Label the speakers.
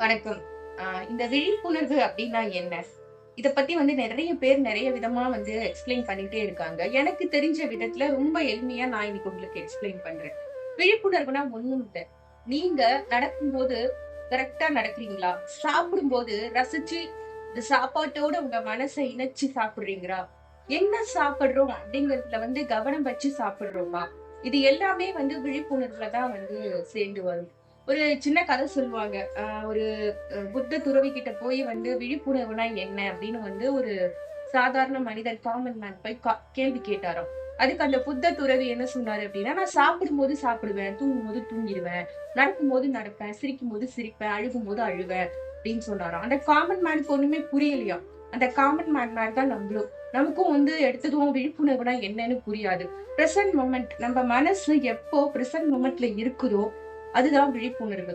Speaker 1: வணக்கம். இந்த விழிப்புணர்வு அப்டின்னா என்ன? இத பத்தி நெறைய பேர் நெறைய விதமா எக்ஸ்பிளைன் பண்ணிட்டே இருக்காங்க. எனக்கு தெரிஞ்ச விதத்துல ரொம்ப எளிமையா நான் இன்னைக்கு உங்களுக்கு எக்ஸ்பிளைன் பண்றேன். விழிப்புணர்வுனா ஒண்ணும் இல்ல. நீங்க நடக்கும்போது கரெக்ட்டா நடக்கிறீங்களா? சாப்பிடும்போது ரசிச்சு இந்த சாப்பாட்டோட உங்க மனச இணைச்சு சாப்பிடுறீங்களா? என்ன சாப்பிடுறோம் அப்டிங்கிறதுல கவனம் வச்சு சாப்பிடுறோமா? இது எல்லாமே விழிப்புணர்வுல தான் சேர்ந்து வரும். ஒரு சின்ன கதை சொல்லுவாங்க. ஒரு புத்த துறவி கிட்ட போய் விழிப்புணர்வுனா என்ன அப்படின்னு ஒரு சாதாரண மனிதர் காமன் மேன் போய் கேள்வி கேட்டாராம். அதுக்கு அந்த புத்த துறவி என்ன சொன்னாரு அப்படின்னா, நான் சாப்பிடும்போது சாப்பிடுவேன், தூங்கும்போது தூங்கிடுவேன், நடக்கும்போது நடப்பேன், சிரிக்கும்போது சிரிப்பேன், அழுகும்போது அழுவேன் அப்படின்னு சொன்னாராம். அந்த காமன் மேனுக்கு ஒண்ணுமே புரியலையாம். அந்த காமன் மேன் மாதிரி தான் நம்மளும். நமக்கும் எடுத்ததும் விழிப்புணர்வுனா என்னன்னு புரியாது. பிரசன்ட் மொமெண்ட் நம்ம மனசு எப்போ பிரசன்ட் மொமெண்ட்ல இருக்குதோ அதுதான் விழிப்புணர்வு.